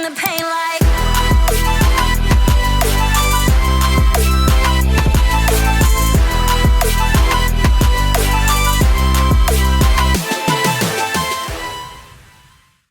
the pain like.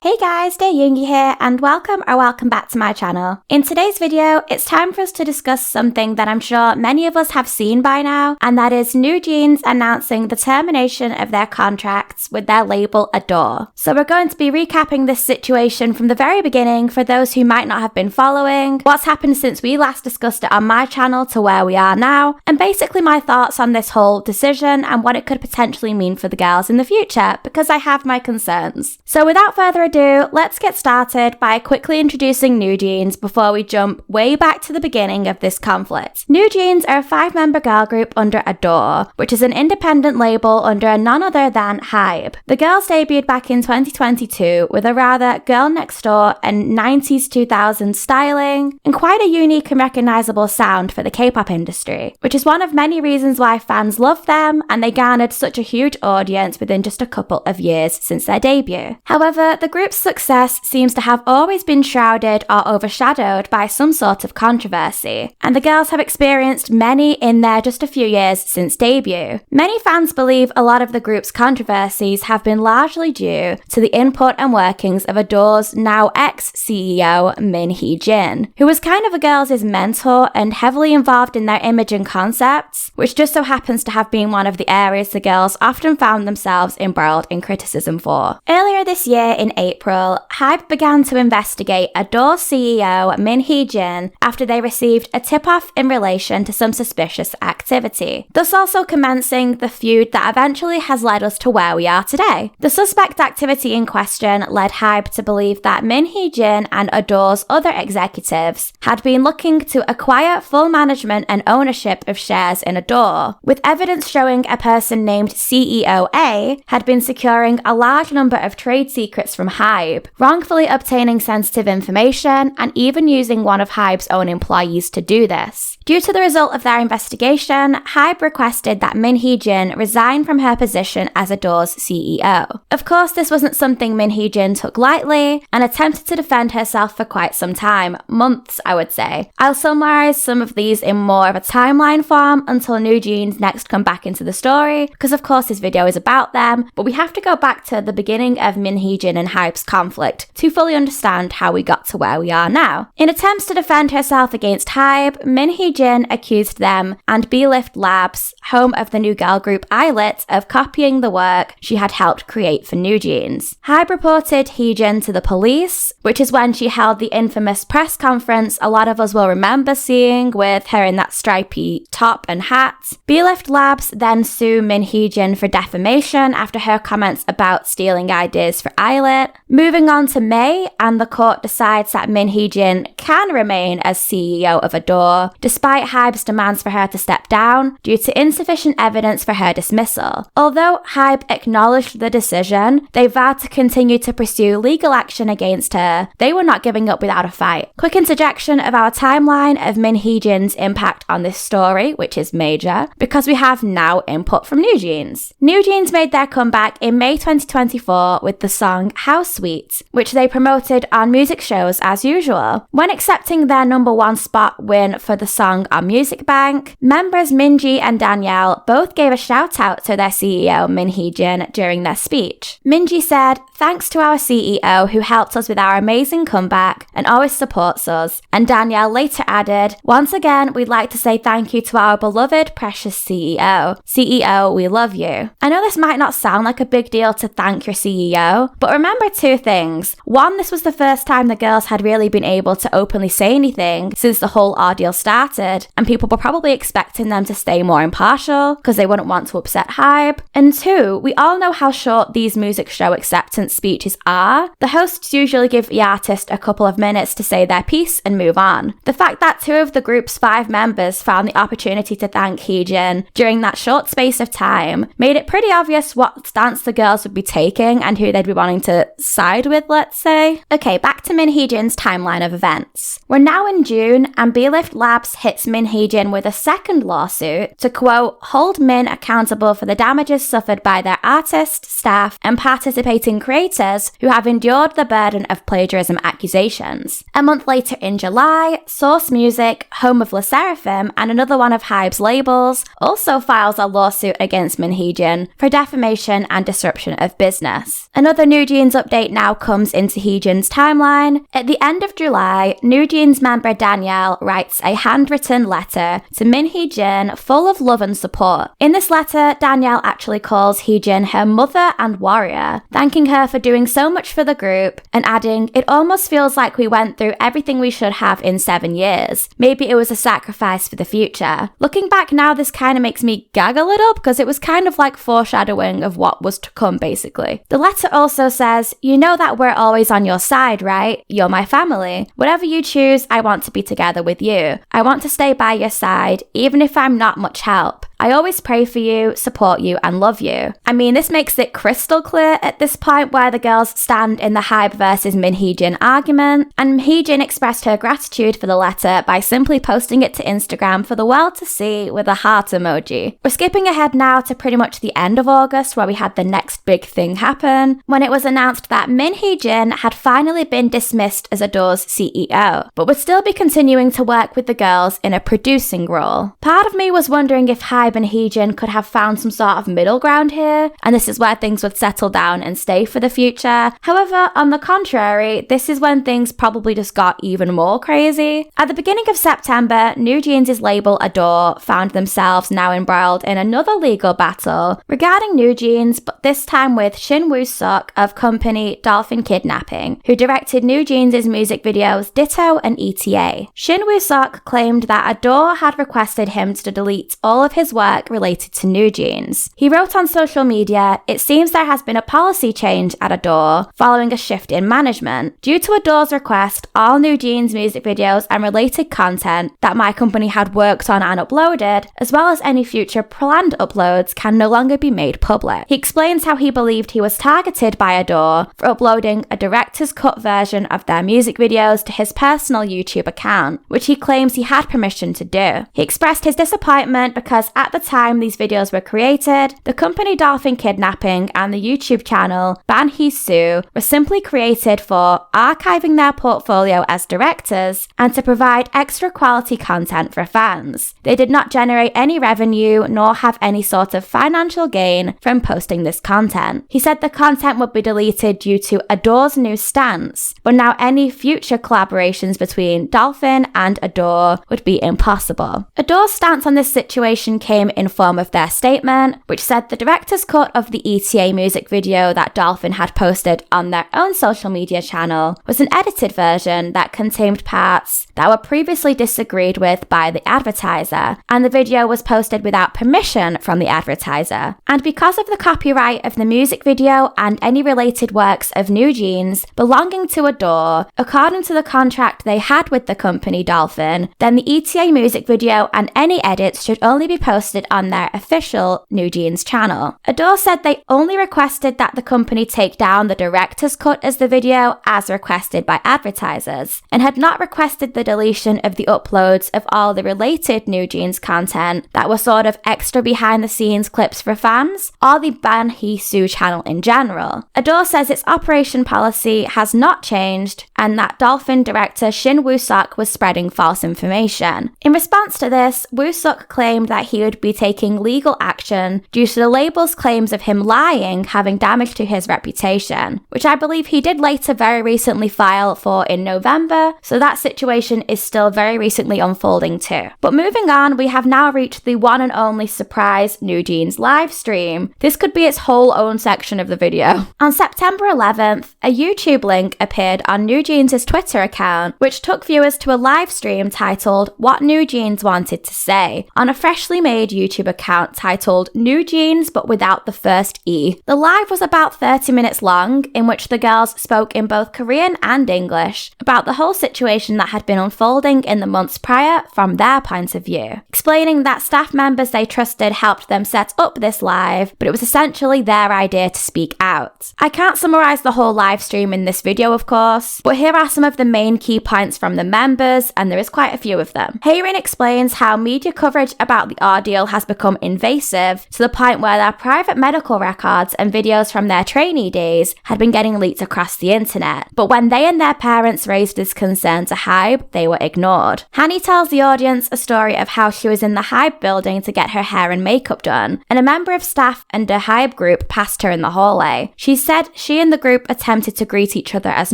Hey guys, dearyoongi here, and welcome back to my channel. In today's video, it's time for us to discuss something that I'm sure many of us have seen by now, and that is NewJeans announcing the termination of their contracts with their label ADOR. So we're going to be recapping this situation from the very beginning for those who might not have been following, what's happened since we last discussed it on my channel to where we are now, and basically my thoughts on this whole decision and what it could potentially mean for the girls in the future, because I have my concerns. So without further ado, let's get started by quickly introducing NewJeans before we jump way back to the beginning of this conflict. NewJeans are a 5-member girl group under ADOR, which is an independent label under none other than HYBE. The girls debuted back in 2022 with a rather girl next door and 90s 2000s styling, and quite a unique and recognizable sound for the K-pop industry, which is one of many reasons why fans love them, and they garnered such a huge audience within just a couple of years since their debut. However, the group's success seems to have always been shrouded or overshadowed by some sort of controversy, and the girls have experienced many in their just a few years since debut. Many fans believe a lot of the group's controversies have been largely due to the input and workings of ADOR's now ex-CEO Min Hee Jin, who was kind of the girls' mentor and heavily involved in their image and concepts, which just so happens to have been one of the areas the girls often found themselves embroiled in criticism for. Earlier this year in April, HYBE began to investigate ADOR's CEO Min Hee Jin after they received a tip-off in relation to some suspicious activity, thus also commencing the feud that eventually has led us to where we are today. The suspect activity in question led HYBE to believe that Min Hee Jin and ADOR's other executives had been looking to acquire full management and ownership of shares in ADOR, with evidence showing a person named CEO A had been securing a large number of trade secrets from HYBE, wrongfully obtaining sensitive information, and even using one of HYBE's own employees to do this. Due to the result of their investigation, HYBE requested that Min Hee Jin resign from her position as ADOR's CEO. Of course, this wasn't something Min Hee Jin took lightly, and attempted to defend herself for quite some time, months I would say. I'll summarize some of these in more of a timeline form until NewJeans next come back into the story, because of course this video is about them, but we have to go back to the beginning of Min Hee Jin and HYBE's conflict to fully understand how we got to where we are now. In attempts to defend herself against HYBE, Min Hee Jin accused them and B-Lift Labs, home of the new girl group Islet, of copying the work she had helped create for NewJeans. HYBE reported Hee Jin to the police, which is when she held the infamous press conference a lot of us will remember seeing with her in that stripy top and hat. B-Lift Labs then sue Min Hee Jin for defamation after her comments about stealing ideas for Islet. Moving on to May, and the court decides that Min Hee Jin can remain as CEO of ADOR, despite HYBE's demands for her to step down due to insufficient evidence for her dismissal. Although HYBE acknowledged the decision, they vowed to continue to pursue legal action against her. They were not giving up without a fight. Quick interjection of our timeline of Min Hee Jin's impact on this story, which is major, because we have now input from NewJeans. NewJeans made their comeback in May 2024 with the song How Sweet, which they promoted on music shows as usual. When accepting their #1 spot win for the song on Music Bank, members Minji and Danielle both gave a shout out to their CEO Min Hee Jin during their speech. Minji said, "Thanks to our CEO who helped us with our amazing comeback and always supports us," and Danielle later added, "Once again, we'd like to say thank you to our beloved, precious CEO. CEO, we love you." I know this might not sound like a big deal to thank your CEO, but remember two things. One, this was the first time the girls had really been able to openly say anything since the whole ordeal started, and people were probably expecting them to stay more impartial because they wouldn't want to upset HYBE. And two, we all know how short these music show acceptance speeches are. The hosts usually give the artist a couple of minutes to say their piece and move on. The fact that two of the group's 5 members found the opportunity to thank Hee Jin during that short space of time made it pretty obvious what stance the girls would be taking and who they'd be wanting to side with, let's say. Okay, back to Min Hee Jin's timeline of events. We're now in June, and Belift Labs hits Min Hee Jin with a second lawsuit to, quote, hold Min accountable for the damages suffered by their artists, staff, and participating creators who have endured the burden of plagiarism accusations. A month later in July, Source Music, home of LE SSERAFIM, and another one of HYBE's labels, also files a lawsuit against Min Hee Jin for defamation and disruption of business. Another NewJeans update now comes into Hee Jin's timeline. At the end of July, NewJeans member Danielle writes a handwritten letter to Min Hee Jin full of love and support. In this letter, Danielle actually calls Hee Jin her mother and warrior, thanking her for doing so much for the group and adding, "It almost feels like we went through everything we should have in 7 years. Maybe it was a sacrifice for the future." Looking back now, this kind of makes me gag a little because it was kind of like foreshadowing of what was to come, basically. The letter also says, "You know that we're always on your side, right? You're my family. Whatever you choose, I want to be together with you. I want to stay by your side, even if I'm not much help. I always pray for you, support you, and love you." I mean, this makes it crystal clear at this point where the girls stand in the HYBE versus Min Hee Jin argument, and Hee Jin expressed her gratitude for the letter by simply posting it to Instagram for the world to see with a heart emoji. We're skipping ahead now to pretty much the end of August, where we had the next big thing happen, when it was announced that Min Hee Jin had finally been dismissed as ADOR's CEO, but would still be continuing to work with the girls in a producing role. Part of me was wondering if HYBE and Hee Jin could have found some sort of middle ground here, and this is where things would settle down and stay for the future. However, on the contrary, this is when things probably just got even more crazy. At the beginning of September, NewJeans' label ADOR found themselves now embroiled in another legal battle regarding NewJeans, but this time with Shin Woo-suk of company Dolphin Kidnapping, who directed NewJeans' music videos Ditto and ETA. Shin Woo-suk claimed that ADOR had requested him to delete all of his work related to NewJeans. He wrote on social media, "It seems there has been a policy change at ADOR following a shift in management. Due to ADOR's request, all NewJeans music videos and related content that my company had worked on and uploaded, as well as any future planned uploads, can no longer be made public." He explains how he believed he was targeted by ADOR for uploading a director's cut version of their music videos to his personal YouTube account, which he claims he had permission to do. He expressed his disappointment because at the time these videos were created, the company Dolphin Kidnapping and the YouTube channel Ban Hee Soo were simply created for archiving their portfolio as directors and to provide extra quality content for fans. They did not generate any revenue nor have any sort of financial gain from posting this content. He said the content would be deleted due to ADOR's new stance, but now any future collaborations between Dolphin and ADOR would be impossible. ADOR's stance on this situation came in form of their statement, which said the director's cut of the ETA music video that Dolphin had posted on their own social media channel was an edited version that contained parts that were previously disagreed with by the advertiser, and the video was posted without permission from the advertiser. And because of the copyright of the music video and any related works of NewJeans belonging to ADOR, according to the contract they had with the company Dolphin, then the ETA music video and any edits should only be posted on their official NewJeans channel. ADOR said they only requested that the company take down the director's cut as the video as requested by advertisers, and had not requested the deletion of the uploads of all the related NewJeans content that were sort of extra behind the scenes clips for fans, or the Ban Hee Soo channel in general. ADOR says its operation policy has not changed, and that Dolphin director Shin Woo-suk was spreading false information. In response to this, Woo-suk claimed that he would be taking legal action due to the label's claims of him lying having damage to his reputation, which I believe he did later very recently file for in November, so that situation is still very recently unfolding too. But moving on, we have now reached the one and only surprise NewJeans live stream. This could be its whole own section of the video. On September 11th, a YouTube link appeared on NewJeans' Twitter account, which took viewers to a live stream titled What NewJeans Wanted to Say on a freshly made fan-made YouTube account titled NewJeans but without the first E. The live was about 30 minutes long, in which the girls spoke in both Korean and English about the whole situation that had been unfolding in the months prior from their point of view, explaining that staff members they trusted helped them set up this live, but it was essentially their idea to speak out. I can't summarize the whole live stream in this video, of course, but here are some of the main key points from the members, and there is quite a few of them. Hee Jin explains how media coverage about the ordeal has become invasive to the point where their private medical records and videos from their trainee days had been getting leaked across the internet, but when they and their parents raised this concern to HYBE, they were ignored. Hanni tells the audience a story of how she was in the HYBE building to get her hair and makeup done, and a member of staff and a HYBE group passed her in the hallway. She said she and the group attempted to greet each other as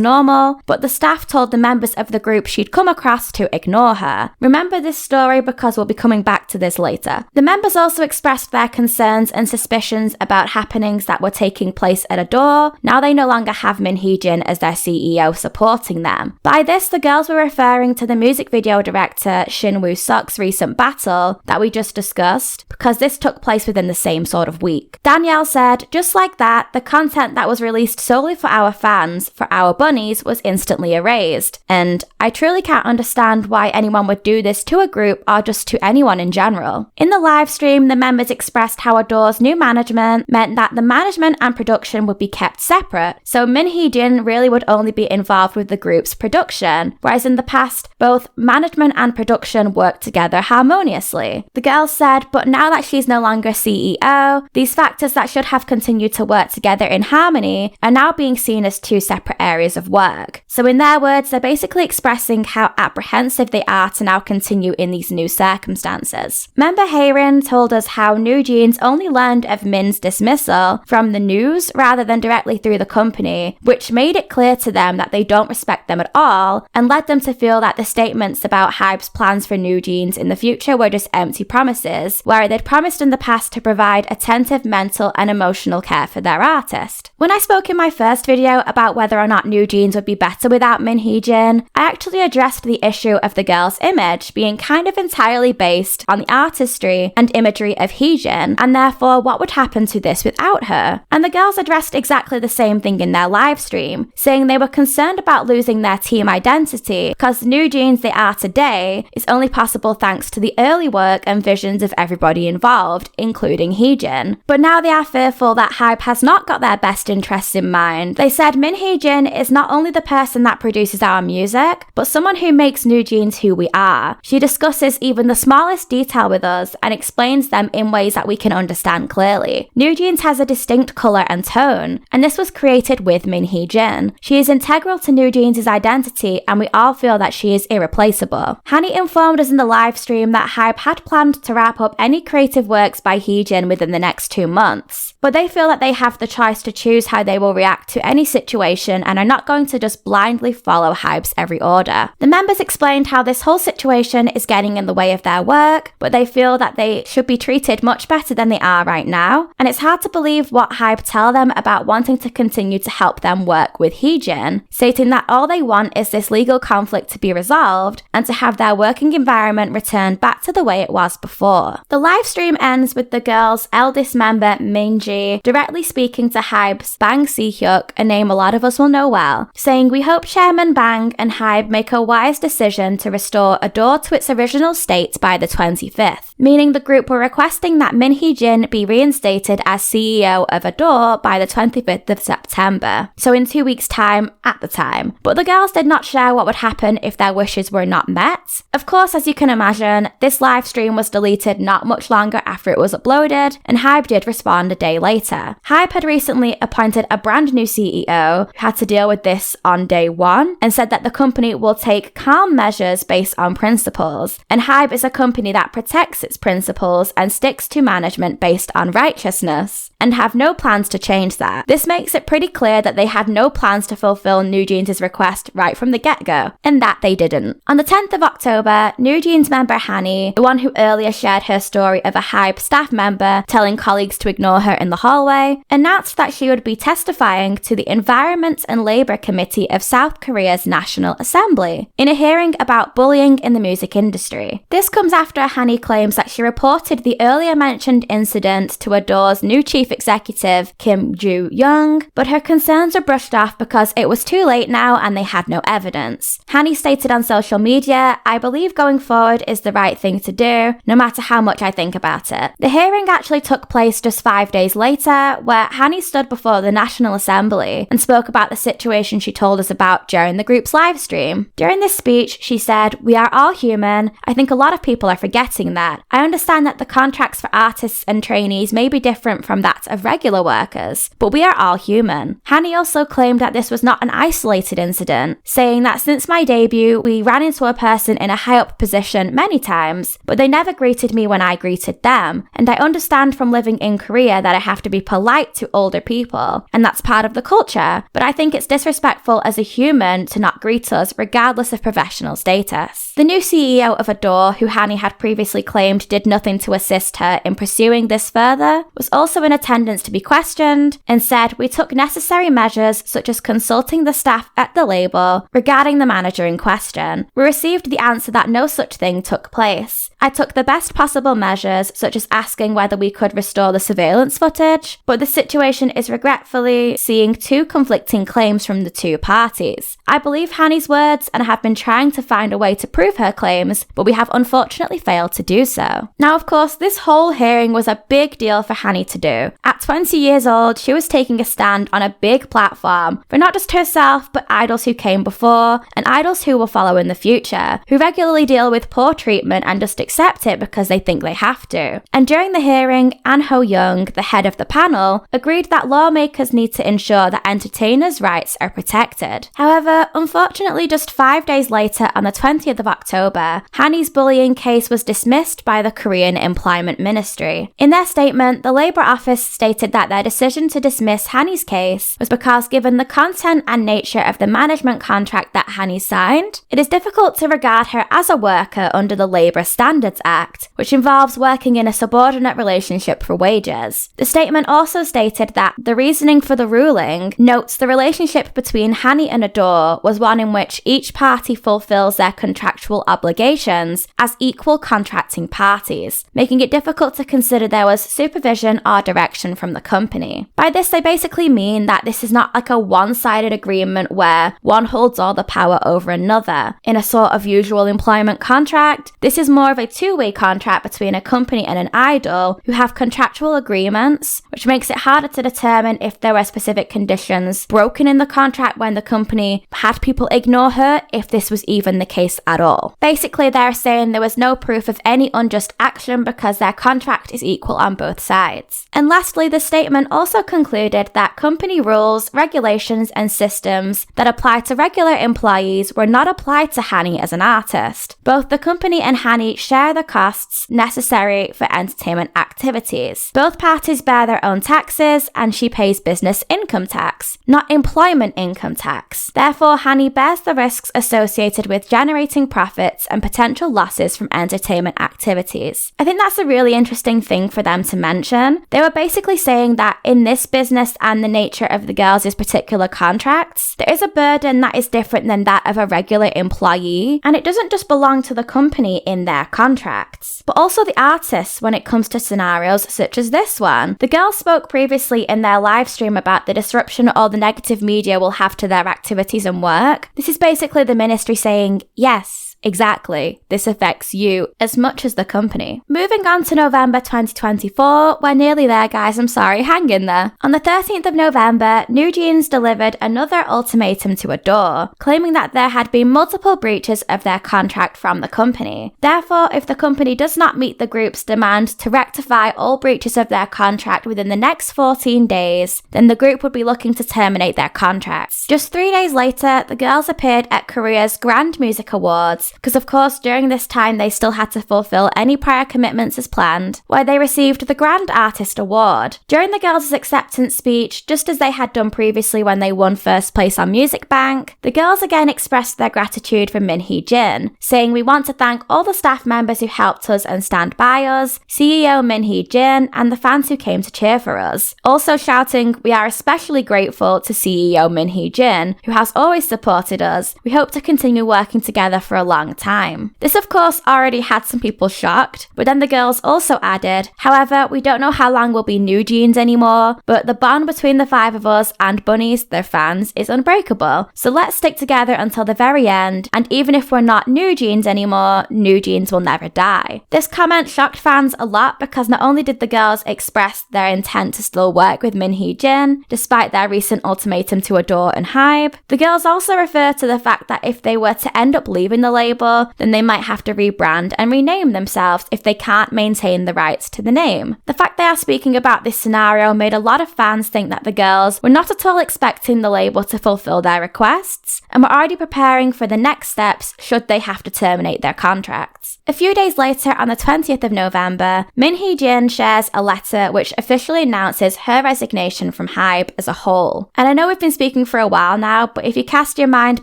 normal, but the staff told the members of the group she'd come across to ignore her. Remember this story because we'll be coming back to this later. The members also expressed their concerns and suspicions about happenings that were taking place at ADOR. Now they no longer have Min Hee Jin as their CEO supporting them. By this, the girls were referring to the music video director Shin Woo-seok's recent battle that we just discussed, because this took place within the same sort of week. Danielle said, just like that, the content that was released solely for our fans, for our bunnies, was instantly erased. And I truly can't understand why anyone would do this to a group or just to anyone in general. In the live stream, the members expressed how ADOR's new management meant that the management and production would be kept separate, so Min Hee Jin really would only be involved with the group's production, whereas in the past, both management and production worked together harmoniously. The girls said, but now that she's no longer CEO, these factors that should have continued to work together in harmony are now being seen as two separate areas of work. So in their words, they're basically expressing how apprehensive they are to now continue in these new circumstances. Member Hee Jin told us how NewJeans only learned of Min's dismissal from the news rather than directly through the company, which made it clear to them that they don't respect them at all and led them to feel that the statements about HYBE's plans for NewJeans in the future were just empty promises, where they'd promised in the past to provide attentive mental and emotional care for their artist. When I spoke in my first video about whether or not NewJeans would be better without Min Hee Jin, I actually addressed the issue of the girl's image being kind of entirely based on the artistry and imagery of Hee Jin, and therefore what would happen to this without her. And the girls addressed exactly the same thing in their live stream, saying they were concerned about losing their team identity because NewJeans they are today is only possible thanks to the early work and visions of everybody involved, including Hee Jin. But now they are fearful that HYBE has not got their best interests in mind. They said Min Hee Jin is not only the person that produces our music, but someone who makes NewJeans who we are. She discusses even the smallest detail with us and explains them in ways that we can understand clearly. NewJeans has a distinct colour and tone, and this was created with Min Hee Jin. She is integral to NewJeans' identity, and we all feel that she is irreplaceable. Hanni informed us in the live stream that HYBE had planned to wrap up any creative works by Hee Jin within the next 2 months, but they feel that they have the choice to choose how they will react to any situation and are not going to just blindly follow HYBE's every order. The members explained how this whole situation is getting in the way of their work, but they feel that they should be treated much better than they are right now, and it's hard to believe what HYBE tell them about wanting to continue to help them work with Hee Jin, stating that all they want is this legal conflict to be resolved and to have their working environment returned back to the way it was before. The live stream ends with the girls' eldest member Min Ji directly speaking to HYBE's Bang Si-hyuk, a name a lot of us will know well, saying, "We hope Chairman Bang and HYBE make a wise decision to restore ADOR to its original state by the 25th, meaning the group were requesting that Min Hee Jin be reinstated as CEO of ADOR by the 25th of September, so in 2 weeks' time at the time. But the girls did not share what would happen if their wishes were not met. Of course, as you can imagine, this live stream was deleted not much longer after it was uploaded, and HYBE did respond a day later. HYBE had recently appointed a brand new CEO who had to deal with this on day one, and said that the company will take calm measures based on principles, and HYBE is a company that protects its principles and sticks to management based on righteousness, and have no plans to change that. This makes it pretty clear that they had no plans to fulfill NewJeans' request right from the get-go, and that they didn't. On the 10th of October, NewJeans member Hanni, the one who earlier shared her story of a HYBE staff member telling colleagues to ignore her in the hallway, announced that she would be testifying to the Environment and Labour Committee of South Korea's National Assembly in a hearing about bullying in the music industry. This comes after Hanni claims that she reported the earlier mentioned incident to ADOR's new chief executive, Kim Joo-young, but her concerns were brushed off because it was too late now and they had no evidence. Hanni stated on social media, "I believe going forward is the right thing to do, no matter how much I think about it." The hearing actually took place just 5 days later, where Hanni stood before the National Assembly and spoke about the situation she told us about during the group's livestream. During this speech, she said, "We are all human. I think a lot of people are forgetting that. I understand that the contracts for artists and trainees may be different from that of regular workers, but we are all human." Hanni also claimed that this was not an isolated incident, saying that since my debut, we ran into a person in a high-up position many times, but they never greeted me when I greeted them, and I understand from living in Korea that I have to be polite to older people, and that's part of the culture, but I think it's disrespectful as a human to not greet us regardless of professional status. The new CEO of ADOR, who Hanni had previously claimed did nothing to assist her in pursuing this further, was also in attendance to be questioned and said, "We took necessary measures such as consulting the staff at the label regarding the manager in question. We received the answer that no such thing took place. I took the best possible measures such as asking whether we could restore the surveillance footage, but the situation is regretfully seeing two conflicting claims from the two parties. I believe Hanni's words and have been trying to find a way to prove her claims, but we have unfortunately failed to do so." Now, of course, this whole hearing was a big deal for Hanni to do. At 20 years old, she was taking a stand on a big platform for not just herself, but idols who came before and idols who will follow in the future, who regularly deal with poor treatment and just accept it because they think they have to. And during the hearing, An Ho-young, the head of the panel, agreed that lawmakers need to ensure that entertainers' rights are protected. However, unfortunately, just 5 days later, on the 20th of October, Hanni's bullying case was dismissed by the Korean Employment Ministry. In their statement, the Labour Office stated that their decision to dismiss Hanni's case was because given the content and nature of the management contract that Hanni signed, it is difficult to regard her as a worker under the Labour Standards Act, which involves working in a subordinate relationship for wages. The statement also stated that the reasoning for the ruling notes the relationship between Hanni and ADOR was one in which each party fulfills their contractual obligations as equal contracting parties, making it difficult to consider there was supervision or direction from the company. By this, they basically mean that this is not like a one-sided agreement where one holds all the power over another. In a sort of usual employment contract, this is more of a two-way contract between a company and an idol who have contractual agreements, which makes it harder to determine if there were specific conditions broken in the contract when the company had people ignore her, if this was even the case at all. Basically, they're saying there was no proof of any unjust action because their contract is equal on both sides. And lastly, the statement also concluded that company rules, regulations, and systems that apply to regular employees were not applied to Hanni as an artist. Both the company and Hanni share the costs necessary for entertainment activities. Both parties bear their own taxes, and she pays business income tax, not employment income tax. Therefore, Hanni bears the risks associated with generating profits and potential losses from entertainment activities. I think that's a really interesting thing for them to mention. They were basically saying that in this business and the nature of the girls' particular contracts, there is a burden that is different than that of a regular employee, and it doesn't just belong to the company in their contracts, but also the artists when it comes to scenarios such as this one. The girls spoke previously in their live stream about the disruption all the negative media will have to their activities and work. This is basically the ministry saying, yes, exactly, this affects you as much as the company. Moving on to November 2024, we're nearly there guys, I'm sorry, hang in there. On the 13th of November, NewJeans delivered another ultimatum to ADOR, claiming that there had been multiple breaches of their contract from the company. Therefore, if the company does not meet the group's demand to rectify all breaches of their contract within the next 14 days, then the group would be looking to terminate their contracts. Just 3 days later, the girls appeared at Korea's Grand Music Awards, because of course during this time they still had to fulfill any prior commitments as planned, where they received the Grand Artist Award. During the girls' acceptance speech, just as they had done previously when they won first place on Music Bank, the girls again expressed their gratitude for Min Hee Jin, saying, "We want to thank all the staff members who helped us and stand by us, CEO Min Hee Jin, and the fans who came to cheer for us." Also shouting, "We are especially grateful to CEO Min Hee Jin, who has always supported us. We hope to continue working together for a long long time. This of course already had some people shocked, but then the girls also added, however, we don't know how long we'll be NewJeans anymore, but the bond between the 5 of us and bunnies, their fans, is unbreakable. So let's stick together until the very end, and even if we're not NewJeans anymore, NewJeans will never die. This comment shocked fans a lot because not only did the girls express their intent to still work with Min Hee Jin, despite their recent ultimatum to ADOR and HYBE, the girls also refer to the fact that if they were to end up leaving the label, then they might have to rebrand and rename themselves if they can't maintain the rights to the name. The fact they are speaking about this scenario made a lot of fans think that the girls were not at all expecting the label to fulfill their requests, and were already preparing for the next steps should they have to terminate their contracts. A few days later, on the 20th of November, Min Hee Jin shares a letter which officially announces her resignation from HYBE as a whole. And I know we've been speaking for a while now, but if you cast your mind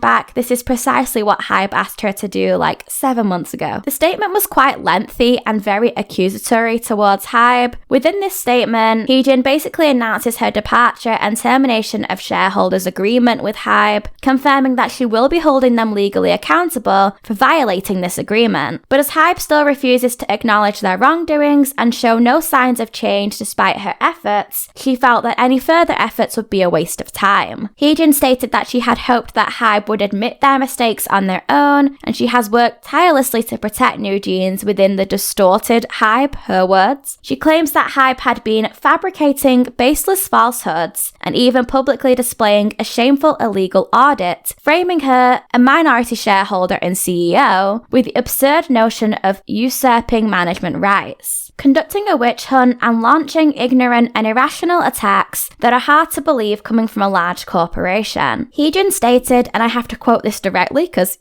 back, this is precisely what HYBE asked her to do like 7 months ago. The statement was quite lengthy and very accusatory towards HYBE. Within this statement, Hee Jin basically announces her departure and termination of shareholders' agreement with HYBE, confirming that she will be holding them legally accountable for violating this agreement. But as HYBE still refuses to acknowledge their wrongdoings and show no signs of change despite her efforts, she felt that any further efforts would be a waste of time. Hee Jin stated that she had hoped that HYBE would admit their mistakes on their own, and she has worked tirelessly to protect NewJeans within the distorted HYBE, her words. She claims that HYBE had been fabricating baseless falsehoods and even publicly displaying a shameful illegal audit, framing her, a minority shareholder and CEO, with the absurd notion of usurping management rights, conducting a witch hunt and launching ignorant and irrational attacks that are hard to believe coming from a large corporation. Hee Jin stated, and I have to quote this directly because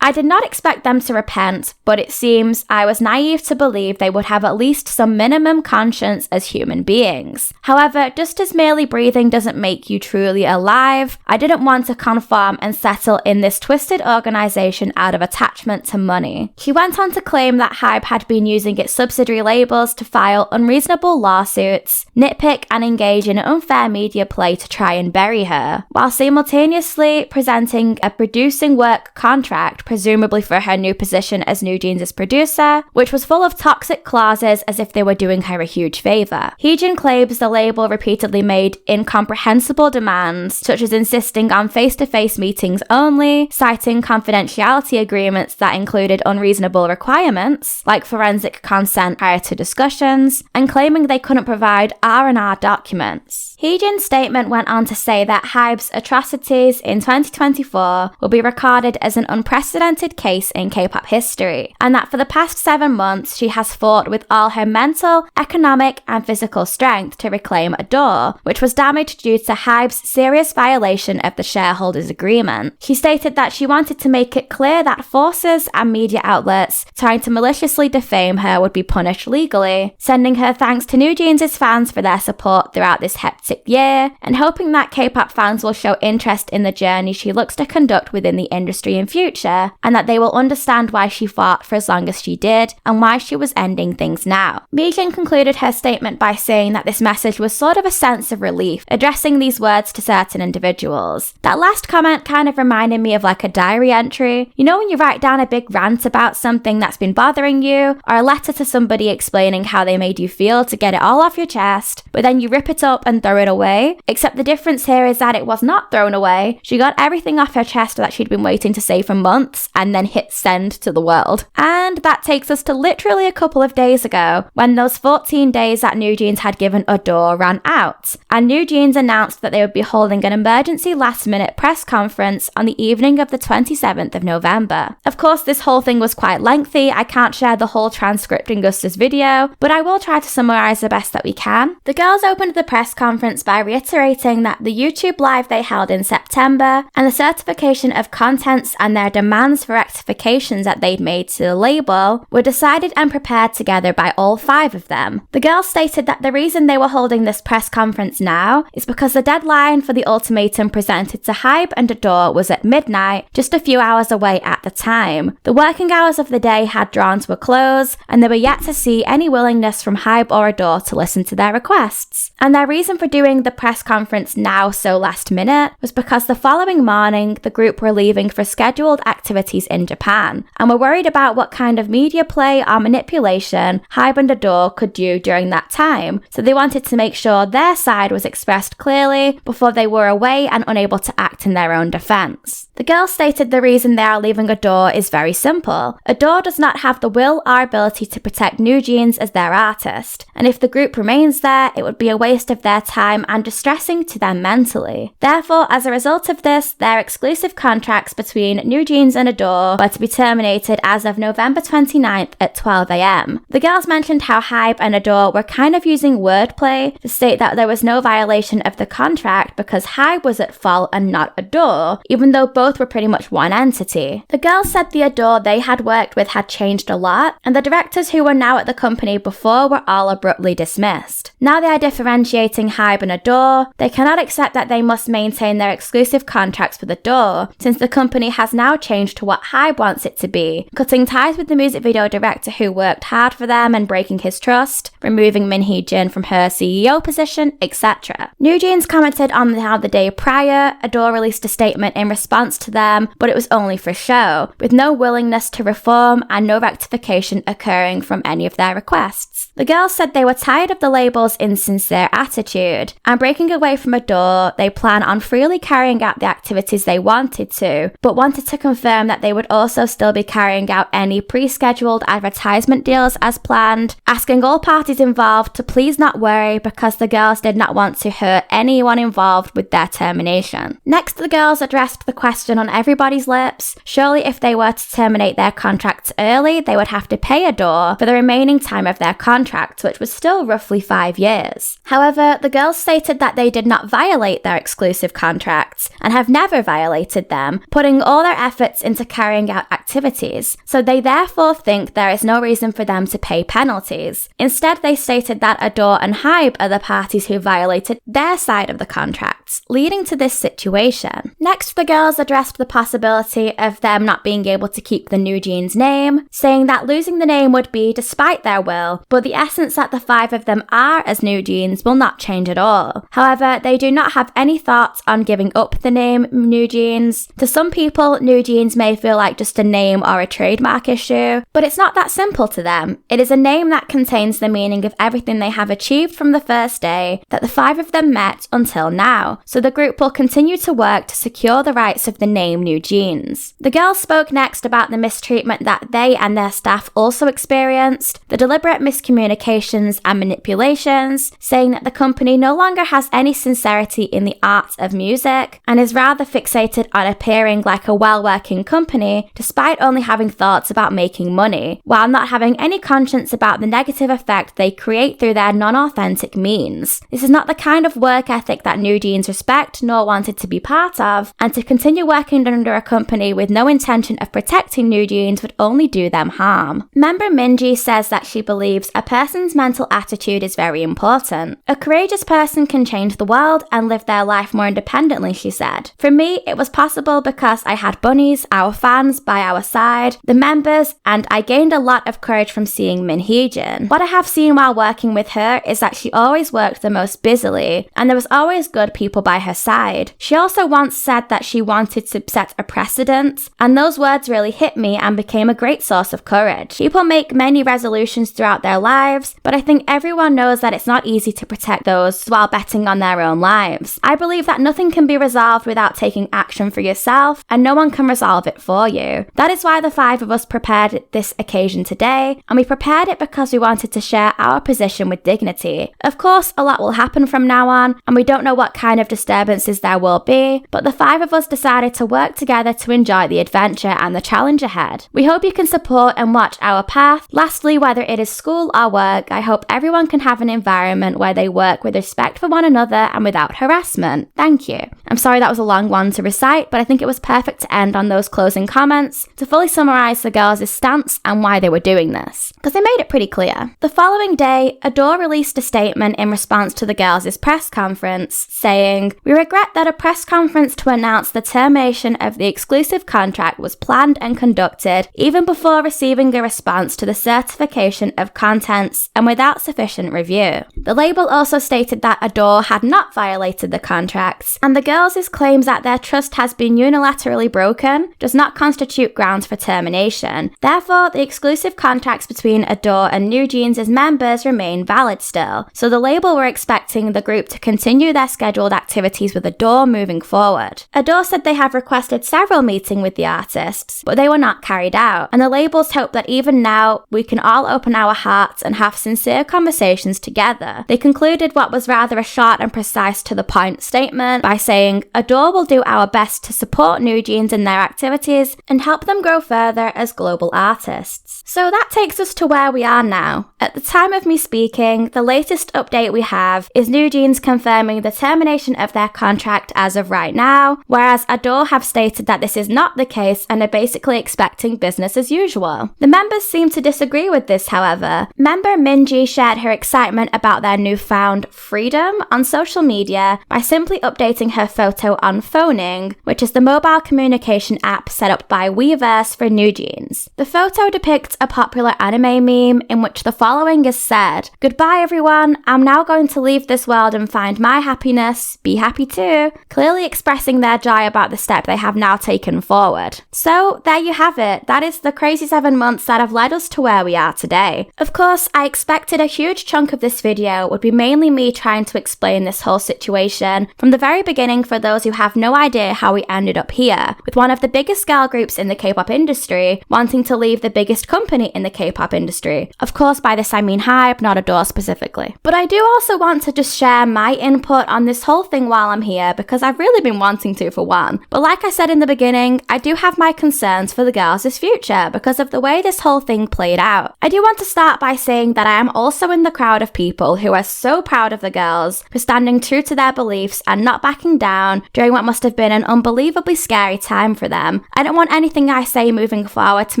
I did not expect them to repent, but it seems I was naive to believe they would have at least some minimum conscience as human beings. However, just as merely breathing doesn't make you truly alive, I didn't want to conform and settle in this twisted organization out of attachment to money. She went on to claim that HYBE had been using its subsidiary labels to file unreasonable lawsuits, nitpick and engage in unfair media play to try and bury her, while simultaneously presenting a producing work contract, presumably for her new position as NewJeans' producer, which was full of toxic clauses as if they were doing her a huge favor. Hee Jin claims the label repeatedly made incomprehensible demands, such as insisting on face-to-face meetings only, citing confidentiality agreements that included unreasonable requirements, like forensic consent prior to discussions, and claiming they couldn't provide R&R documents. Hee Jin's statement went on to say that HYBE's atrocities in 2024 will be recorded as an unprecedented case in K-pop history, and that for the past 7 months she has fought with all her mental, economic, and physical strength to reclaim ADOR, which was damaged due to HYBE's serious violation of the shareholders' agreement. She stated that she wanted to make it clear that forces and media outlets trying to maliciously defame her would be punished legally, sending her thanks to NewJeans' fans for their support throughout this hectic year, and hoping that K-pop fans will show interest in the journey she looks to conduct within the industry in future, and that they will understand why she fought for as long as she did, and why she was ending things now. Hee Jin concluded her statement by saying that this message was sort of a sense of relief, addressing these words to certain individuals. That last comment kind of reminded me of like a diary entry. You know when you write down a big rant about something that's been bothering you, or a letter to somebody explaining how they made you feel to get it all off your chest, but then you rip it up and throw it away? Except the difference here is that it was not thrown away. She got everything off her chest that she'd been waiting to say for months, and then hit send to the world. And that takes us to literally a couple of days ago, when those 14 days that NewJeans had given ADOR ran out, and NewJeans announced that they would be holding an emergency last-minute press conference on the evening of the 27th of November. Of course, this whole thing was quite lengthy. I can't share the whole transcript in Gusta's video, but I will try to summarize the best that we can. The girls opened the press conference by reiterating that the YouTube live they held in September and the certification of contents and their demands for rectifications that they'd made to the label were decided and prepared together by all 5 of them. The girls stated that the reason they were holding this press conference now is because the deadline for the ultimatum presented to HYBE and ADOR was at midnight, just a few hours away at the time. The working hours of the day had drawn to a close, and they were yet to see any willingness from HYBE or ADOR to listen to their requests. And their reason for doing the press conference now so last minute was because the following morning, the group were leaving for scheduled activities in Japan, and were worried about what kind of media play or manipulation HYBE and ADOR could do during that time, so they wanted to make sure their side was expressed clearly before they were away and unable to act in their own defense. The girls stated the reason they are leaving ADOR is very simple. ADOR does not have the will or ability to protect NewJeans as their artist, and if the group remains there, it would be a waste of their time and distressing to them mentally. Therefore, as a result of this, their exclusive contracts between NewJeans and ADOR were to be terminated as of November 29th at 12 AM. The girls mentioned how HYBE and ADOR were kind of using wordplay to state that there was no violation of the contract because HYBE was at fault and not ADOR, even though both were pretty much one entity. The girls said the ADOR they had worked with had changed a lot, and the directors who were now at the company before were all abruptly dismissed. Now they are differentiating HYBE and ADOR. They cannot accept that they must maintain their exclusive contracts with ADOR, since the company has now changed to what HYBE wants it to be, cutting ties with the music video director who worked hard for them and breaking his trust, removing Min Hee Jin from her CEO position, etc. NewJeans commented on how the day prior, ADOR released a statement in response to them, but it was only for show, with no willingness to reform and no rectification occurring from any of their requests. The girls said they were tired of the label's insincere attitude, and breaking away from ADOR, they plan on freely carrying out the activities they wanted to, but wanted to confirm that they would also still be carrying out any pre-scheduled advertisement deals as planned, asking all parties involved to please not worry because the girls did not want to hurt anyone involved with their termination. Next, the girls addressed the question on everybody's lips. Surely if they were to terminate their contracts early, they would have to pay ADOR for the remaining time of their contract, which was still roughly 5 years. However, the girls stated that they did not violate their exclusive contracts and have never violated them, putting all their efforts into carrying out activities, so they therefore think there is no reason for them to pay penalties. Instead, they stated that ADOR and HYBE are the parties who violated their side of the contracts, leading to this situation. Next, the girls addressed the possibility of them not being able to keep the NewJeans name, saying that losing the name would be despite their will, but the essence that the 5 of them are as NewJeans will not change at all. However, they do not have any thoughts on giving up the name NewJeans. To some people, NewJeans may feel like just a name or a trademark issue, but it's not that simple to them. It is a name that contains the meaning of everything they have achieved from the first day that the 5 of them met until now, so the group will continue to work to secure the rights of the name NewJeans. The girls spoke next about the mistreatment that they and their staff also experienced, the deliberate miscommunications and manipulations, saying that the company no longer has any sincerity in the art of music and is rather fixated on appearing like a well-working company despite only having thoughts about making money, while not having any conscience about the negative effect they create through their non-authentic means. This is not the kind of work ethic that NewJeans respect nor wanted to be part of, and to continue working under a company with no intention of protecting NewJeans would only do them harm. Member Min Hee says that she believes a person's mental attitude is very important. A courageous person can change the world and live their life more independently, she said. For me, it was possible because I had bunnies, our fans, by our side, the members, and I gained a lot of courage from seeing Min Hee Jin. What I have seen while working with her is that she always worked the most busily, and there was always good people by her side. She also once said that she wanted to set a precedent, and those words really hit me and became a great source of courage. People make many resolutions throughout their lives, but I think everyone knows that it's not easy to protect those while betting on their own lives. I believe that nothing can be resolved without taking action for yourself, and no one can resolve it for you. That is why the 5 of us prepared this occasion today, and we prepared it because we wanted to share our position with dignity. Of course, a lot will happen from now on, and we don't know what kind of disturbances there will be, but the 5 of us decided to work together to enjoy the adventure and the challenge ahead. We hope you can support and watch our path. Lastly, whether it is school or work, I hope everyone can have an environment where they work with respect for one another and without harassment. Thank you. I'm sorry that was a long one to recite, but I think it was perfect to end on those closing comments to fully summarize the girls' stance and why they were doing this, because they made it pretty clear. The following day, ADOR released a statement in response to the girls' press conference, saying, "We regret that a press conference to announce the termination of the exclusive contract was planned and conducted even before receiving a response to the certification of content pretense and without sufficient review. The label also stated that ADOR had not violated the contracts, and the girls' claims that their trust has been unilaterally broken does not constitute grounds for termination. Therefore, the exclusive contracts between ADOR and NewJeans' members remain valid still, so the label were expecting the group to continue their scheduled activities with ADOR moving forward. ADOR said they have requested several meetings with the artists, but they were not carried out, and the labels hope that even now we can all open our hearts and have sincere conversations together. They concluded what was rather a short and precise to the point statement by saying, ADOR will do our best to support NewJeans in their activities and help them grow further as global artists. So that takes us to where we are now. At the time of me speaking, the latest update we have is NewJeans confirming the termination of their contract as of right now, whereas ADOR have stated that this is not the case and are basically expecting business as usual. The members seem to disagree with this, however. Member Min Hee shared her excitement about their newfound freedom on social media by simply updating her photo on Phoning, which is the mobile communication app set up by Weverse for NewJeans. The photo depicts a popular anime meme in which the following is said: "Goodbye everyone, I'm now going to leave this world and find my happiness, be happy too," clearly expressing their joy about the step they have now taken forward. So there you have it, that is the crazy 7 months that have led us to where we are today. Of course, I expected a huge chunk of this video would be mainly me trying to explain this whole situation from the very beginning for those who have no idea how we ended up here, with one of the biggest girl groups in the K-pop industry wanting to leave the biggest company in the K-pop industry. Of course, by this I mean HYBE, not ADOR specifically. But I do also want to just share my input on this whole thing while I'm here, because I've really been wanting to for one. But like I said in the beginning, I do have my concerns for the girls' future because of the way this whole thing played out. I do want to start by saying that I am also in the crowd of people who are so proud of the girls for standing true to their beliefs and not backing down during what must have been an unbelievably scary time for them. I don't want anything I say moving forward to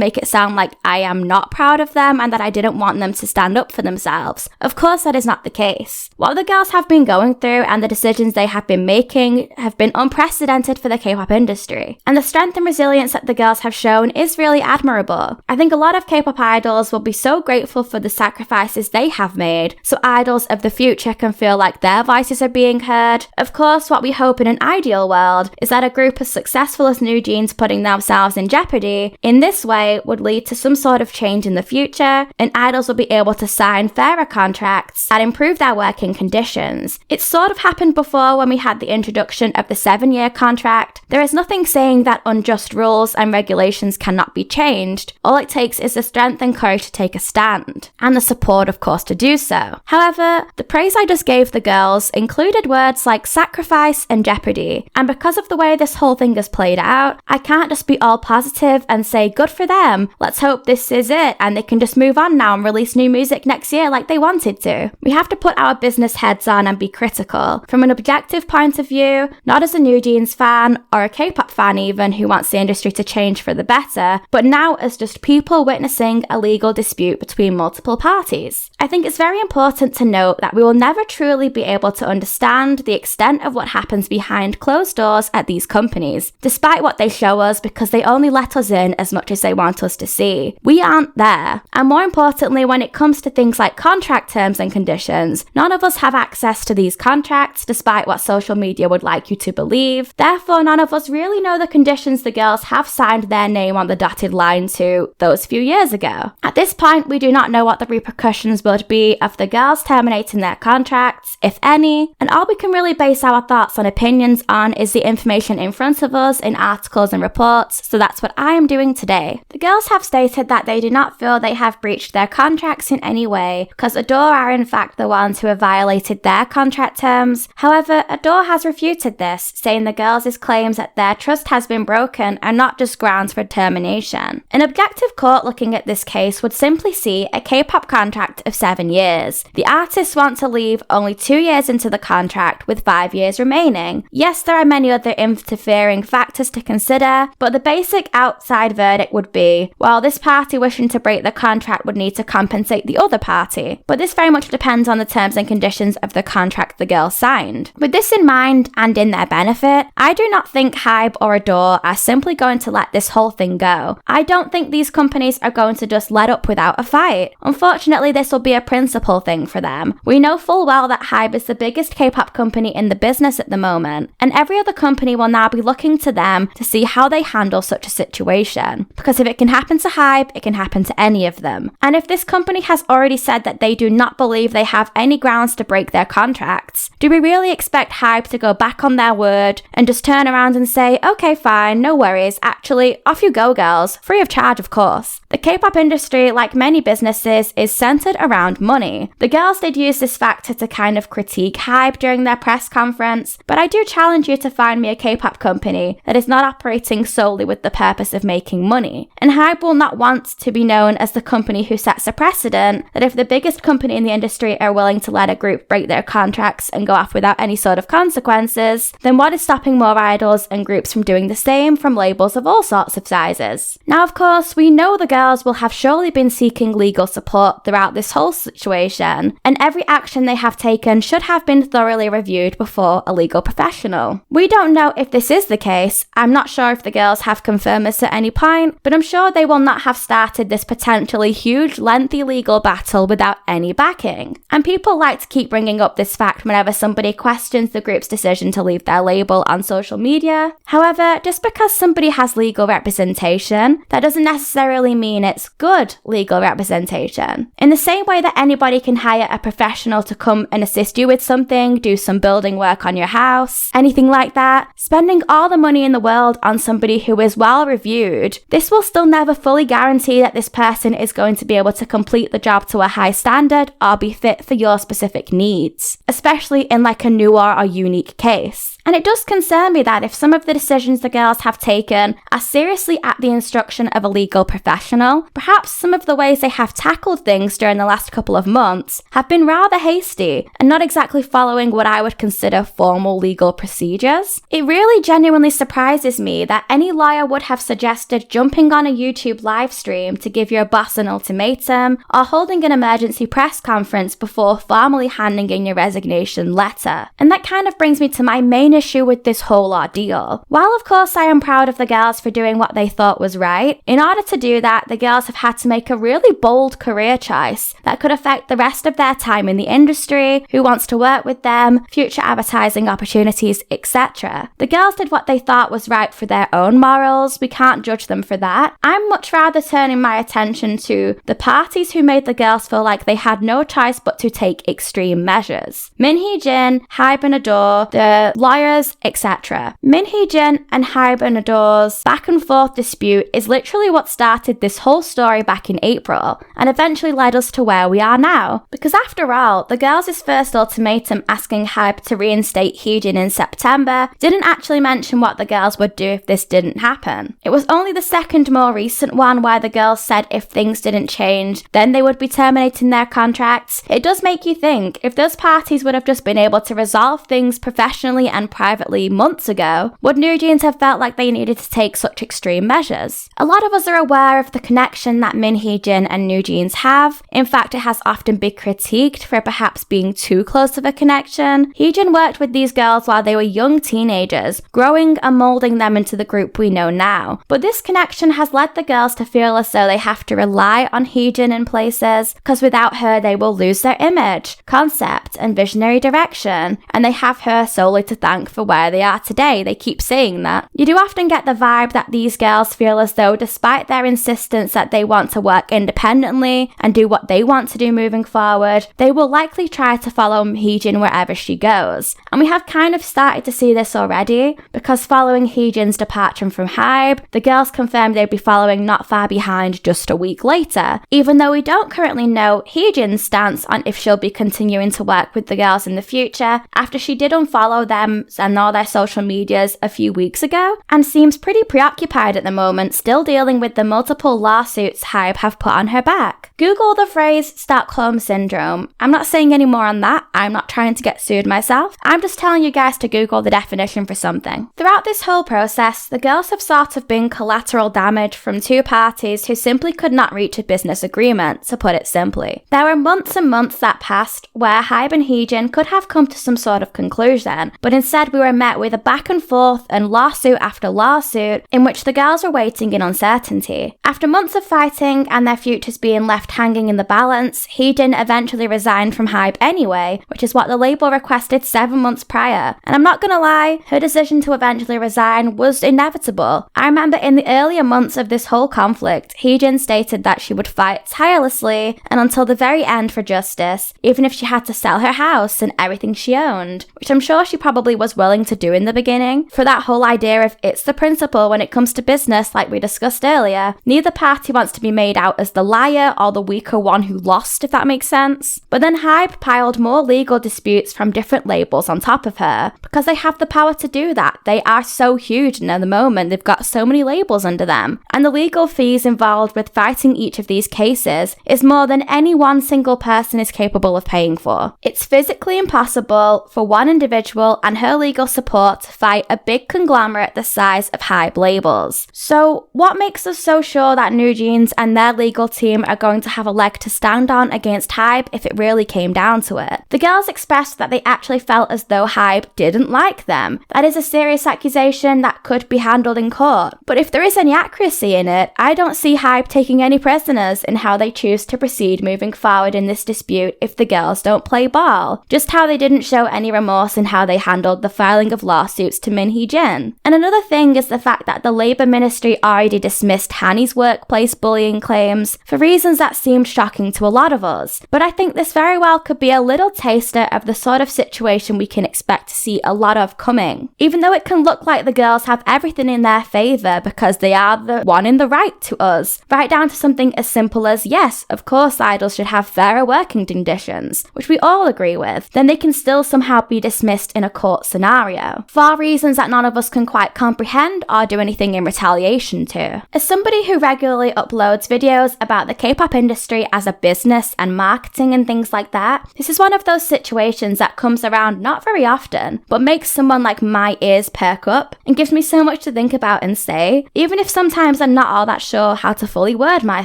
make it sound like I am not proud of them and that I didn't want them to stand up for themselves. Of course, that is not the case. What the girls have been going through and the decisions they have been making have been unprecedented for the K-pop industry. And the strength and resilience that the girls have shown is really admirable. I think a lot of K-pop idols will be so grateful for the sacrifices they have made, so idols of the future can feel like their voices are being heard. Of course, what we hope in an ideal world is that a group as successful as NewJeans putting themselves in jeopardy in this way would lead to some sort of change in the future, and idols will be able to sign fairer contracts that improve their working conditions. It's sort of happened before when we had the introduction of the 7-year contract. There is nothing saying that unjust rules and regulations cannot be changed. All it takes is the strength and courage to take a stand, and the support, of course, to do so. However, the praise I just gave the girls included words like sacrifice and jeopardy, and because of the way this whole thing has played out, I can't just be all positive and say good for them, let's hope this is it and they can just move on now and release new music next year like they wanted to. We have to put our business heads on and be critical from an objective point of view, not as a NewJeans fan or a K-pop fan even who wants the industry to change for the better, but now as just people witnessing a legal dispute between multiple parties. I think it's very important to note that we will never truly be able to understand the extent of what happens behind closed doors at these companies, despite what they show us, because they only let us in as much as they want us to see. We aren't there. And more importantly, when it comes to things like contract terms and conditions, none of us have access to these contracts, despite what social media would like you to believe. Therefore, none of us really know the conditions the girls have signed their name on the dotted line to those few years ago. At this point, we do not know what the repercussions would be of the girls terminating their contracts, if any, and all we can really base our thoughts and opinions on is the information in front of us in articles and reports, so that's what I am doing today. The girls have stated that they do not feel they have breached their contracts in any way, because ADOR are in fact the ones who have violated their contract terms. However, ADOR has refuted this, saying the girls' claims that their trust has been broken are not just grounds for termination. An objective court looking at this case would simply see a K-pop contract of 7 years. The artists want to leave only 2 years into the contract with 5 years remaining. Yes, there are many other interfering factors to consider, but the basic outside verdict would be, well, this party wishing to break the contract would need to compensate the other party. But this very much depends on the terms and conditions of the contract the girls signed. With this in mind and in their benefit, I do not think HYBE or ADOR are simply going to let this whole thing go. I don't think these companies are going to just let up without a fight. Unfortunately, Unfortunately, this will be a principal thing for them. We know full well that HYBE is the biggest K-pop company in the business at the moment, and every other company will now be looking to them to see how they handle such a situation. Because if it can happen to HYBE, it can happen to any of them. And if this company has already said that they do not believe they have any grounds to break their contracts, do we really expect HYBE to go back on their word and just turn around and say, okay, fine, no worries, actually, off you go, girls, free of charge, of course. The K-pop industry, like many businesses, is centered around money. The girls did use this factor to kind of critique HYBE during their press conference, but I do challenge you to find me a K-pop company that is not operating solely with the purpose of making money. And HYBE will not want to be known as the company who sets a precedent that if the biggest company in the industry are willing to let a group break their contracts and go off without any sort of consequences, then what is stopping more idols and groups from doing the same from labels of all sorts of sizes? Now, of course, we know the girls will have surely been seeking legal support throughout this whole situation, and every action they have taken should have been thoroughly reviewed before a legal professional. We don't know if this is the case. I'm not sure if the girls have confirmed this at any point, but I'm sure they will not have started this potentially huge, lengthy legal battle without any backing. And people like to keep bringing up this fact whenever somebody questions the group's decision to leave their label on social media. However, just because somebody has legal representation, that doesn't necessarily mean it's good legal representation. In the same way that anybody can hire a professional to come and assist you with something, do some building work on your house, anything like that, spending all the money in the world on somebody who is well reviewed, this will still never fully guarantee that this person is going to be able to complete the job to a high standard or be fit for your specific needs, especially in like a newer or unique case. And it does concern me that if some of the decisions the girls have taken are seriously at the instruction of a legal professional, perhaps some of the ways they have tackled things during the last couple of months have been rather hasty and not exactly following what I would consider formal legal procedures. It really genuinely surprises me that any lawyer would have suggested jumping on a YouTube live stream to give your boss an ultimatum or holding an emergency press conference before formally handing in your resignation letter. And that kind of brings me to my main issue with this whole ordeal. While of course I am proud of the girls for doing what they thought was right, in order to do that, the girls have had to make a really bold career choice that could affect the rest of their time in the industry, who wants to work with them, future advertising opportunities, etc. The girls did what they thought was right for their own morals. We can't judge them for that. I'm much rather turning my attention to the parties who made the girls feel like they had no choice but to take extreme measures. Min Hee Jin, HYBE and ADOR, the lawyers, etc. Min Hee Jin and HYBE and ADOR's back and forth dispute is literally what started this whole story back in April and eventually led us to where we are now. Because after all, the girls' first ultimatum asking HYBE to reinstate Hee Jin in September didn't actually mention what the girls would do if this didn't happen. It was only the second more recent one where the girls said if things didn't change, then they would be terminating their contracts. It does make you think, if those parties would have just been able to resolve things professionally and privately months ago, would NewJeans have felt like they needed to take such extreme measures? A lot of us are aware of the connection that Min Hee Jin and NewJeans have. In fact, it has often been critiqued for perhaps being too close of a connection. Hee Jin worked with these girls while they were young teenagers, growing and moulding them into the group we know now. But this connection has led the girls to feel as though they have to rely on Hee Jin in places, because without her they will lose their image, concept and visionary direction, and they have her solely to thank for where they are today. They keep saying that. You do often get the vibe that these girls feel as though despite their insistence that they want to work independently and do what they want to do moving forward, they will likely try to follow Hee Jin wherever she goes. And we have kind of started to see this already, because following Hee Jin's departure from HYBE, the girls confirmed they'd be following not far behind just a week later, even though we don't currently know Hee Jin's stance on if she'll be continuing to work with the girls in the future after she did unfollow them and all their social medias a few weeks ago, and seems pretty preoccupied at the moment, still dealing with the multiple lawsuits HYBE have put on her back. Google the phrase Stockholm Syndrome. I'm not saying any more on that. I'm not trying to get sued myself. I'm just telling you guys to Google the definition for something. Throughout this whole process, the girls have sort of been collateral damage from two parties who simply could not reach a business agreement, to put it simply. There were months and months that passed where HYBE and Hee Jin could have come to some sort of conclusion, but instead said we were met with a back and forth and lawsuit after lawsuit in which the girls were waiting in uncertainty. After months of fighting and their futures being left hanging in the balance, Hee Jin eventually resigned from HYBE anyway, which is what the label requested 7 months prior. And I'm not gonna lie, her decision to eventually resign was inevitable. I remember in the earlier months of this whole conflict, Hee Jin stated that she would fight tirelessly and until the very end for justice, even if she had to sell her house and everything she owned, which I'm sure she probably was willing to do in the beginning. For that whole idea of it's the principle when it comes to business, like we discussed earlier, neither party wants to be made out as the liar or the weaker one who lost, if that makes sense. But then HYBE piled more legal disputes from different labels on top of her, because they have the power to do that. They are so huge, and at the moment they've got so many labels under them. And the legal fees involved with fighting each of these cases is more than any one single person is capable of paying for. It's physically impossible for one individual and her legal support to fight a big conglomerate the size of HYBE labels. So what makes us so sure that NewJeans and their legal team are going to have a leg to stand on against HYBE if it really came down to it? The girls expressed that they actually felt as though HYBE didn't like them. That is a serious accusation that could be handled in court. But if there is any accuracy in it, I don't see HYBE taking any prisoners in how they choose to proceed moving forward in this dispute if the girls don't play ball. Just how they didn't show any remorse in how they handled the filing of lawsuits to Min Hee Jin. And another thing is the fact that the Labour Ministry already dismissed Hanni's workplace bullying claims for reasons that seemed shocking to a lot of us. But I think this very well could be a little taster of the sort of situation we can expect to see a lot of coming. Even though it can look like the girls have everything in their favour because they are the one in the right to us, right down to something as simple as, yes, of course idols should have fairer working conditions, which we all agree with, then they can still somehow be dismissed in a court scenario, for reasons that none of us can quite comprehend or do anything in retaliation to. As somebody who regularly uploads videos about the K-pop industry as a business and marketing and things like that, this is one of those situations that comes around not very often, but makes someone like my ears perk up and gives me so much to think about and say, even if sometimes I'm not all that sure how to fully word my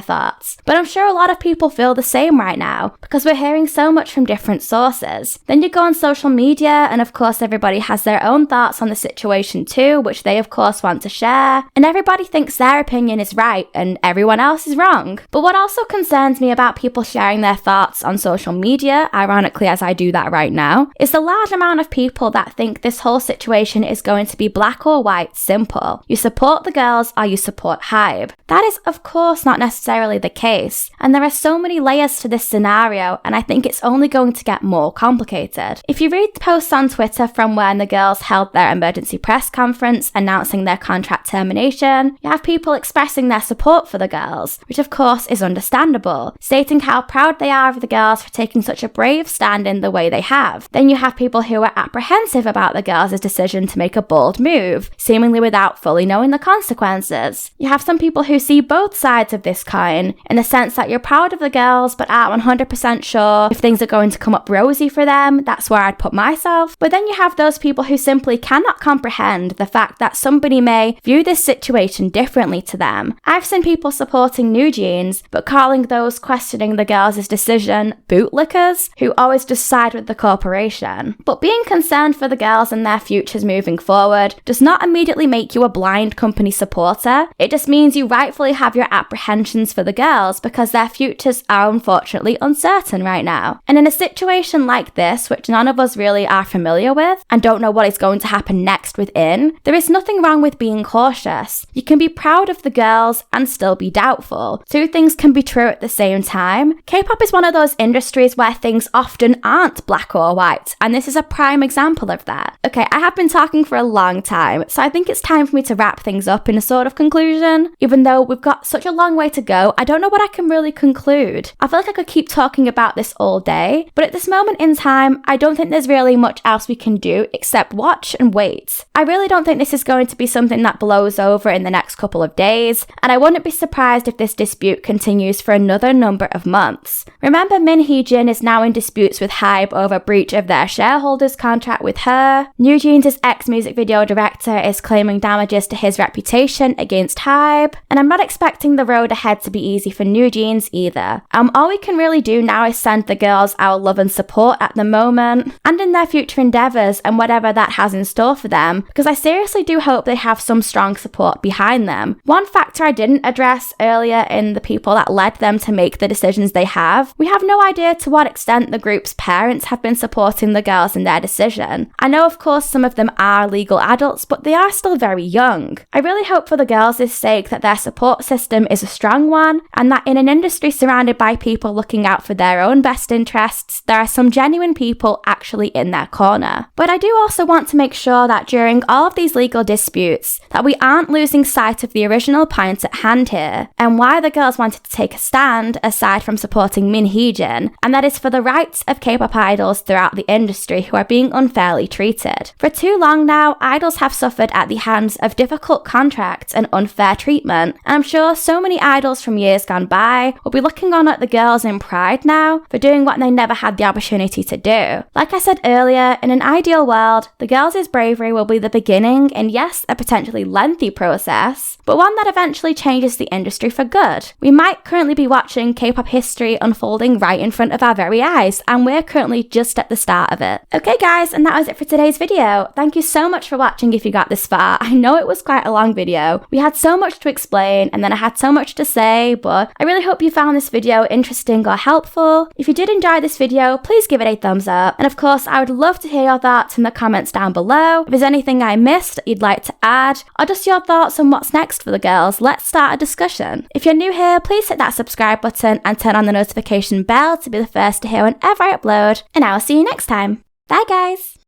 thoughts. But I'm sure a lot of people feel the same right now, because we're hearing so much from different sources. Then you go on social media, and of course everybody has their own thoughts on the situation too, which they of course want to share, and everybody thinks their opinion is right and everyone else is wrong. But what also concerns me about people sharing their thoughts on social media, ironically as I do that right now, is the large amount of people that think this whole situation is going to be black or white, simple. You support the girls or you support HYBE. That is of course not necessarily the case, and there are so many layers to this scenario, and I think it's only going to get more complicated. If you read the posts on Twitter from when the girls held their emergency press conference announcing their contract termination, you have people expressing their support for the girls, which of course is understandable, stating how proud they are of the girls for taking such a brave stand in the way they have. Then you have people who are apprehensive about the girls' decision to make a bold move, seemingly without fully knowing the consequences. You have some people who see both sides of this coin, in the sense that you're proud of the girls but aren't 100% sure if things are going to come up rosy for them. That's where I'd put myself. But then you have those people who simply cannot comprehend the fact that somebody may view this situation differently to them. I've seen people supporting NewJeans but calling those questioning the girls' decision bootlickers who always just side with the corporation. But being concerned for the girls and their futures moving forward does not immediately make you a blind company supporter. It just means you rightfully have your apprehensions for the girls because their futures are unfortunately uncertain right now. And in a situation like this, which none of us really are familiar with and don't know what is going to happen next within, there is nothing wrong with being cautious. You can be proud of the girls and still be doubtful. Two things can be true at the same time. K-pop is one of those industries where things often aren't black or white, and this is a prime example of that. Okay, I have been talking for a long time, so I think it's time for me to wrap things up in a sort of conclusion. Even though we've got such a long way to go, I don't know what I can really conclude. I feel like I could keep talking about this all day, but at this moment in time, I don't think there's really much else we can do except watch and wait. I really don't think this is going to be something that blows over in the next couple of days, and I wouldn't be surprised if this dispute continues for another number of months. Remember, Min Hee Jin is now in disputes with HYBE over breach of their shareholders' contract with her. NewJeans' ex-music video director is claiming damages to his reputation against HYBE, and I'm not expecting the road ahead to be easy for NewJeans either. All we can really do now is send the girls our love and support at the moment, and in their future endeavours, and whatever that has in store for them, because I seriously do hope they have some strong support behind them. One factor I didn't address earlier in the people that led them to make the decisions they have, we have no idea to what extent the group's parents have been supporting the girls in their decision. I know of course some of them are legal adults, but they are still very young. I really hope for the girls' sake that their support system is a strong one, and that in an industry surrounded by people looking out for their own best interests, there are some genuine people actually in their corner. But I do also want to make sure that during all of these legal disputes, that we aren't losing sight of the original point at hand here, and why the girls wanted to take a stand aside from supporting Min Hee Jin, and that is for the rights of K-pop idols throughout the industry who are being unfairly treated. For too long now, idols have suffered at the hands of difficult contracts and unfair treatment, and I'm sure so many idols from years gone by will be looking on at the girls in pride now for doing what they never had the opportunity to do. Like I said earlier, in an ideal world, the girls' bravery will be the beginning and yes, a potentially lengthy process, but one that eventually changes the industry for good. We might currently be watching K-pop history unfolding right in front of our very eyes, and we're currently just at the start of it. Okay guys, and that was it for today's video. Thank you so much for watching if you got this far. I know it was quite a long video. We had so much to explain and then I had so much to say, but I really hope you found this video interesting or helpful. If you did enjoy this video, please give it a thumbs up. And of course, I would love to hear your thoughts in the comments down below. If there's anything I missed that you'd like to add, or just your thoughts on what's next for the girls, let's start a discussion. If you're new here, please hit that subscribe button and turn on the notification bell to be the first to hear whenever I upload, and I will see you next time. Bye guys!